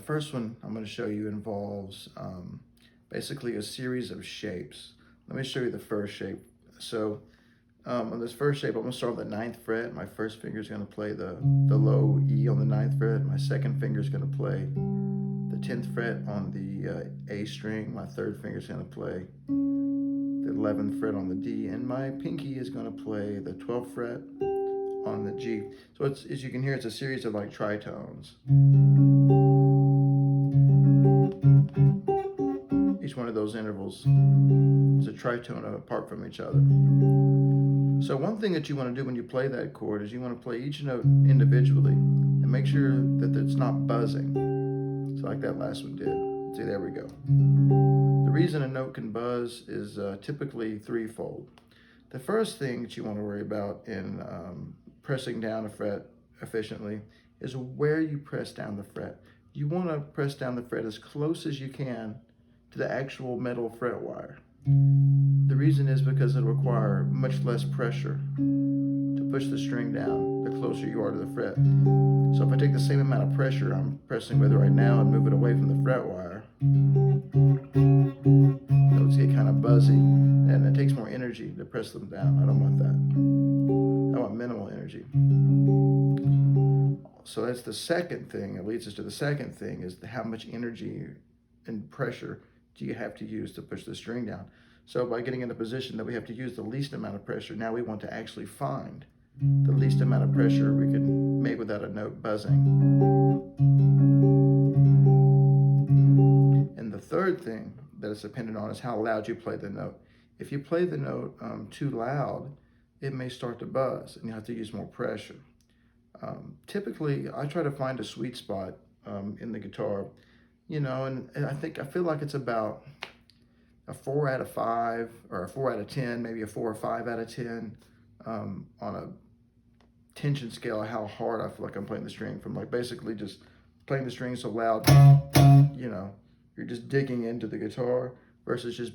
first one I'm going to show you involves basically a series of shapes. Let me show you the first shape. So on this first shape, I'm going to start with the 9th fret. My first finger is going to play the low E on the 9th fret. My second finger is going to play the 10th fret on the A string. My third finger is going to play the 11th fret on the D. And my pinky is going to play the 12th fret on the G. So it's, as you can hear, it's a series of like tritones. Each one of those intervals is a tritone apart from each other. So one thing that you want to do when you play that chord is you want to play each note individually and make sure that it's not buzzing. So like that last one did. See, there we go. The reason a note can buzz is typically threefold. The first thing that you want to worry about in pressing down a fret efficiently is where you press down the fret. You want to press down the fret as close as you can to the actual metal fret wire. The reason is because it'll require much less pressure to push the string down the closer you are to the fret. So if I take the same amount of pressure I'm pressing with it right now and move it away from the fret wire, notes get kind of buzzy, and it takes more energy to press them down. I don't want that. I want minimal energy. So that's the second thing. It leads us to the second thing, is how much energy and pressure do you have to use to push the string down. So by getting in a position that we have to use the least amount of pressure, now we want to actually find the least amount of pressure we can make without a note buzzing. And the third thing that it's dependent on is how loud you play the note. If you play the note too loud, it may start to buzz and you have to use more pressure. Typically, I try to find a sweet spot in the guitar, you know, and I feel like it's about a 4 out of 5 or a 4 out of 10, maybe a 4 or 5 out of 10 on a tension scale of how hard I feel like I'm playing the string, from like basically just playing the string so loud, you know, you're just digging into the guitar, versus just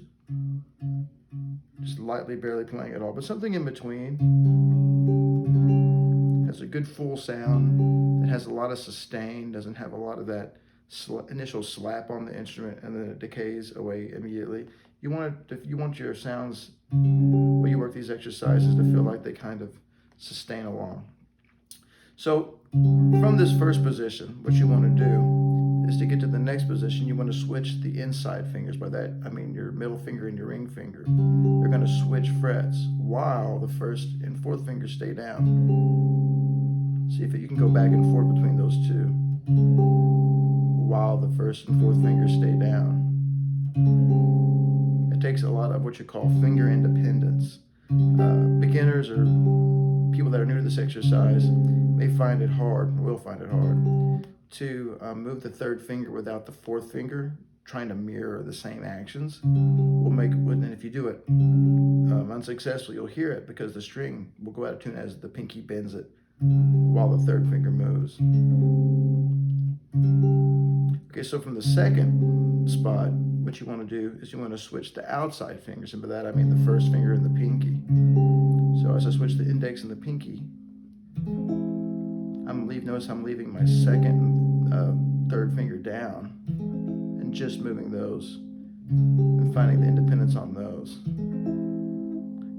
lightly, barely playing at all. But something in between has a good full sound that has a lot of sustain, doesn't have a lot of that initial slap on the instrument and then it decays away immediately. You want your sounds, when you work these exercises, to feel like they kind of sustain along. So from this first position, what you want to do is, to get to the next position, you want to switch the inside fingers. By that I mean your middle finger and your ring finger. They're going to switch frets while the first and fourth fingers stay down. See if you can go back and forth between those two while the first and fourth fingers stay down. It takes a lot of what you call finger independence. Beginners or people that are new to this exercise may find it hard, will find it hard, to move the third finger without the fourth finger, trying to mirror the same actions. And if you do it unsuccessfully, you'll hear it because the string will go out of tune as the pinky bends it while the third finger moves. Okay, so from the second spot, what you want to do is you want to switch the outside fingers, and by that I mean the first finger and the pinky. So as I switch the index and the pinky, notice I'm leaving my second and third finger down and just moving those and finding the independence on those.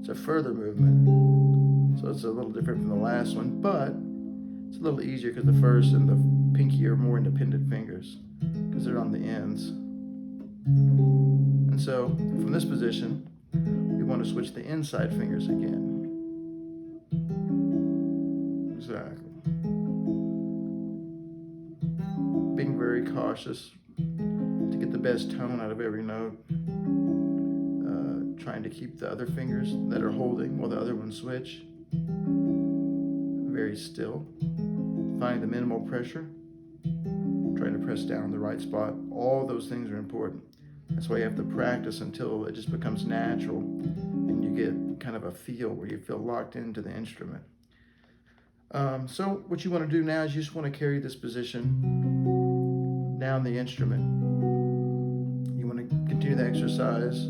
It's a further movement, so it's a little different from the last one, but it's a little easier because the first and the pinky are more independent fingers because they're on the ends. And so from this position, we want to switch the inside fingers again. Exactly. Being very cautious to get the best tone out of every note. Trying to keep the other fingers that are holding while the other ones switch very still. Finding the minimal pressure. Trying to press down the right spot. All those things are important. That's why you have to practice until it just becomes natural and you get kind of a feel where you feel locked into the instrument. So what you want to do now is you just want to carry this position down the instrument. You want to continue the exercise.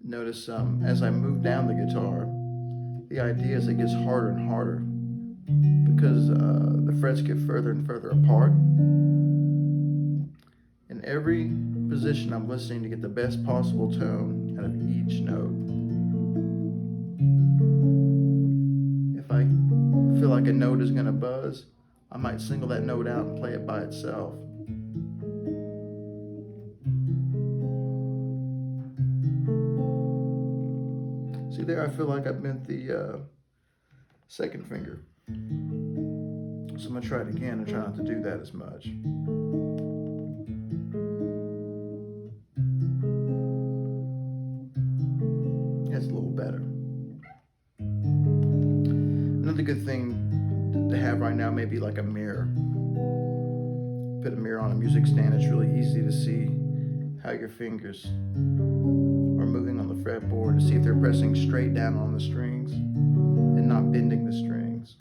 Notice as I move down the guitar, the idea is it gets harder and harder because the frets get further and further apart. In every position, I'm listening to get the best possible tone out of each note. If I feel like a note is going to buzz, I might single that note out and play it by itself. See there, I feel like I bent the second finger. So I'm going to try it again and try not to do that as much. That's a little better. Another good thing to have right now may be like a mirror. Put a mirror on a music stand. It's really easy to see how your fingers are moving on the fretboard, to see if they're pressing straight down on the strings and not bending the strings.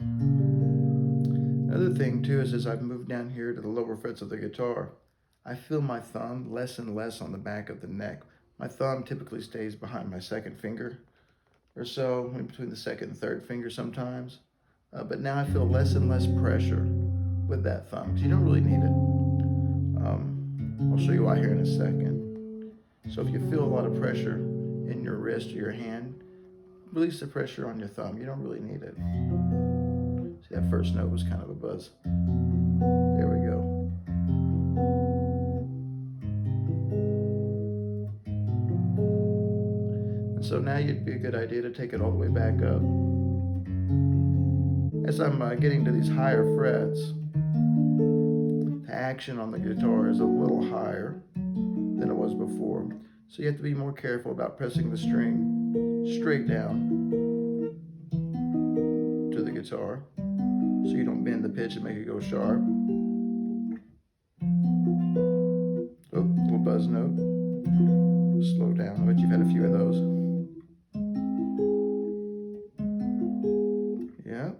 Another thing too is as I've moved down here to the lower frets of the guitar, I feel my thumb less and less on the back of the neck. My thumb typically stays behind my second finger or so, in between the second and third finger sometimes. But now I feel less and less pressure with that thumb, because you don't really need it. I'll show you why here in a second. So if you feel a lot of pressure in your wrist or your hand, release the pressure on your thumb. You don't really need it. See, that first note was kind of a buzz. There we go. And so now it'd be a good idea to take it all the way back up. As I'm getting to these higher frets, the action on the guitar is a little higher than it was before. So you have to be more careful about pressing the string straight down to the guitar so you don't bend the pitch and make it go sharp. Oh, little buzz note. Slow down. I bet you've had a few of those. Yeah.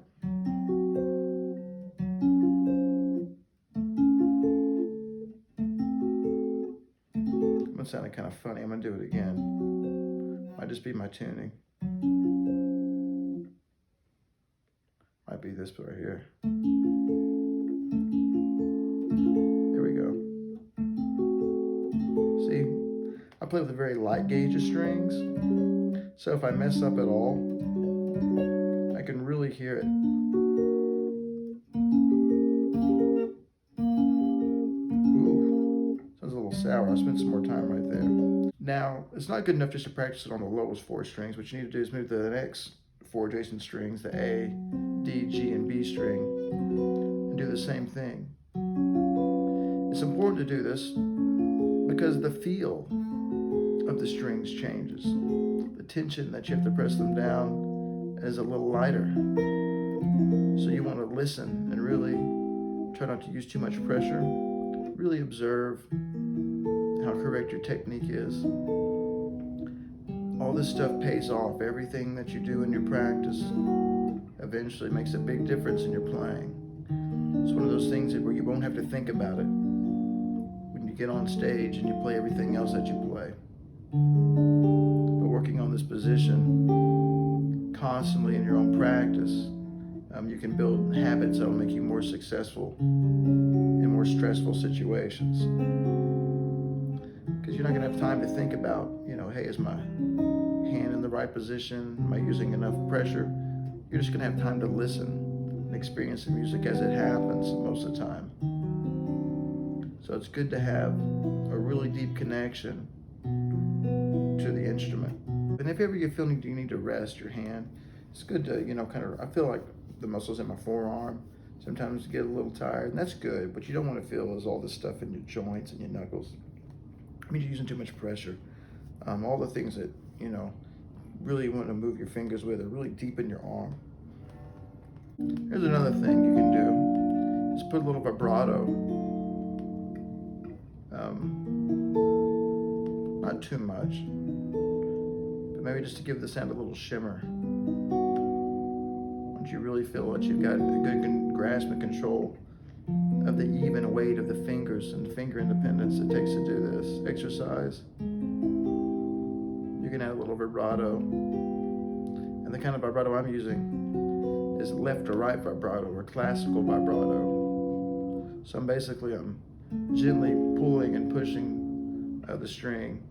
That sounded kind of funny. I'm going to do it again. Might just be my tuning. Might be this right here. There we go. See, I play with a very light gauge of strings. So if I mess up at all, I can really hear it. Ooh, sounds a little sour. I'll spend some more time right there. Now, it's not good enough just to practice it on the lowest four strings. What you need to do is move to the next four adjacent strings, the A, D, G, and B string, and do the same thing. It's important to do this because the feel of the strings changes. The tension that you have to press them down is a little lighter. So you want to listen and really try not to use too much pressure. Really observe how correct your technique is. All this stuff pays off. Everything that you do in your practice eventually makes a big difference in your playing. It's one of those things where you won't have to think about it when you get on stage and you play everything else that you play. But working on this position constantly in your own practice, you can build habits that will make you more successful in more stressful situations. Because you're not going to have time to think about, hey, is my hand in the right position? Am I using enough pressure? You're just going to have time to listen and experience the music as it happens most of the time. So it's good to have a really deep connection to the instrument. And if ever you feel you need to rest your hand, it's good to, I feel like the muscles in my forearm sometimes get a little tired, and that's good. What you don't want to feel is all this stuff in your joints and your knuckles. I mean, you're using too much pressure. All the things that, really want to move your fingers with are really deep in your arm. Here's another thing you can do. Is put a little vibrato. Not too much, but maybe just to give the sound a little shimmer. Once you really feel that you've got a good grasp and control of the even weight of the fingers and finger independence it takes to do this exercise, you can add a little vibrato. And the kind of vibrato I'm using is left or right vibrato or classical vibrato. So I'm gently pulling and pushing the string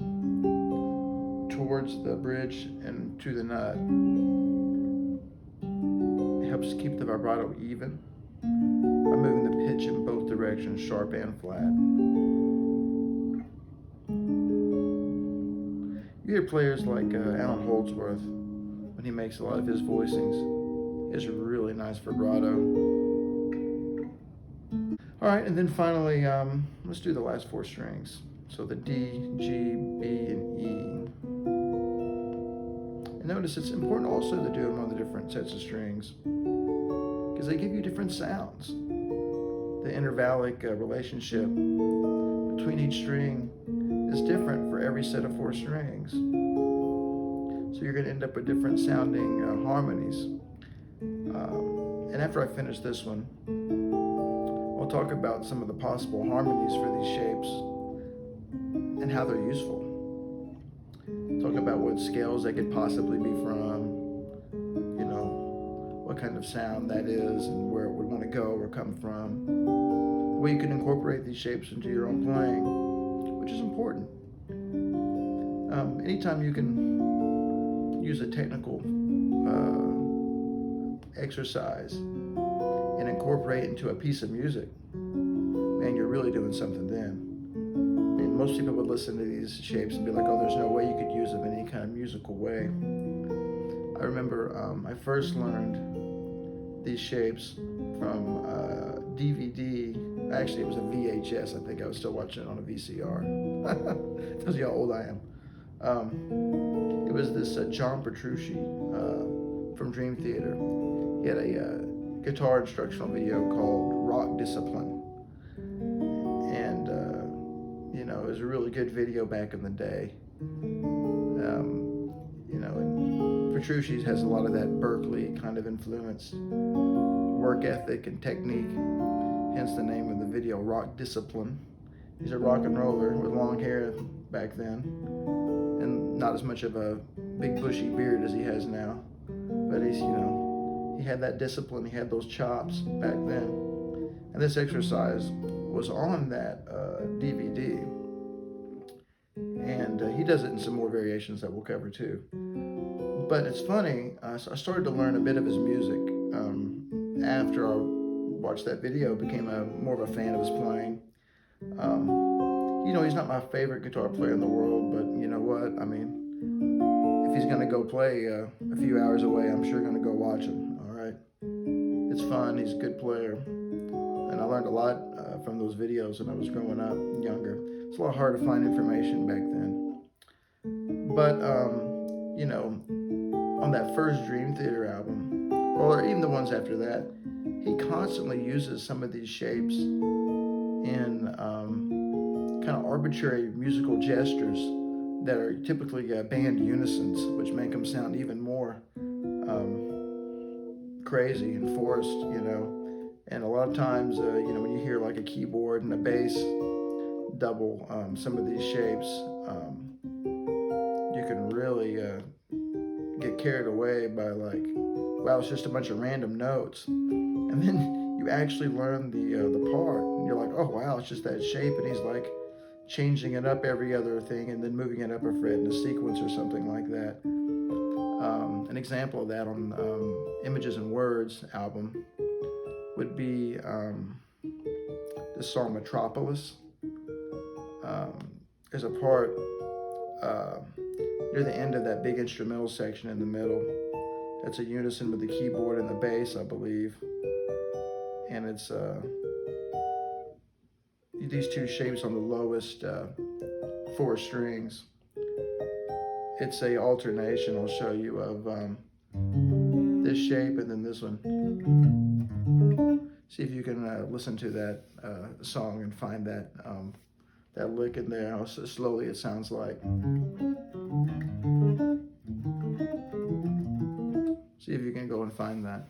towards the bridge and to the nut. It helps keep the vibrato even by moving the pitch in both directions, sharp and flat. You hear players like Alan Holdsworth, when he makes a lot of his voicings, is really nice vibrato. All right, and then finally, let's do the last 4 strings. So the D, G, B, and E. And notice it's important also to do them on the different sets of strings because they give you different sounds. The intervallic relationship between each string is different for every set of 4 strings. So you're going to end up with different sounding harmonies. And after I finish this one, we'll talk about some of the possible harmonies for these shapes and how they're useful. Talk about what scales they could possibly be from, what kind of sound that is and where it would want to go or come from. The way you can incorporate these shapes into your own playing, which is important. Anytime you can use a technical exercise and incorporate it into a piece of music, man, you're really doing something then. And most people would listen to these shapes and be like, oh, there's no way you could use them in any kind of musical way. I remember I first learned these shapes from DVD. Actually, it was a VHS. I think I was still watching it on a VCR. Tells you how old I am. It was this John Petrucci from Dream Theater. He had a guitar instructional video called Rock Discipline. And, it was a really good video back in the day. And Petrucci has a lot of that Berkeley kind of influence, work ethic and technique, hence the name of the video, Rock Discipline. He's a rock and roller with long hair back then, and not as much of a big bushy beard as he has now, but he's, he had that discipline, he had those chops back then. And this exercise was on that DVD, and he does it in some more variations that we'll cover too. But it's funny, so I started to learn a bit of his music after I watched that video, became more of a fan of his playing. He's not my favorite guitar player in the world, but you know what? I mean, if he's going to go play a few hours away, I'm sure going to go watch him, all right? It's fun. He's a good player. And I learned a lot from those videos when I was growing up, younger. It's a lot hard to find information back then. But, on that first Dream Theater album, or even the ones after that, he constantly uses some of these shapes in kind of arbitrary musical gestures that are typically band unisons, which make them sound even more crazy and forced, And a lot of times, when you hear like a keyboard and a bass double some of these shapes, you can really get carried away by like, wow, it's just a bunch of random notes. And then you actually learn the part, and you're like, oh wow, it's just that shape, and he's like changing it up every other thing and then moving it up a fret in a sequence or something like that. An example of that on Images and Words album would be the song Metropolis. There's a part near the end of that big instrumental section in the middle. That's a unison with the keyboard and the bass, I believe. And it's these two shapes on the lowest 4 strings. It's a alternation I'll show you of this shape and then this one. See if you can listen to that song and find that that lick in there, how slowly it sounds like. See if you can go and find that.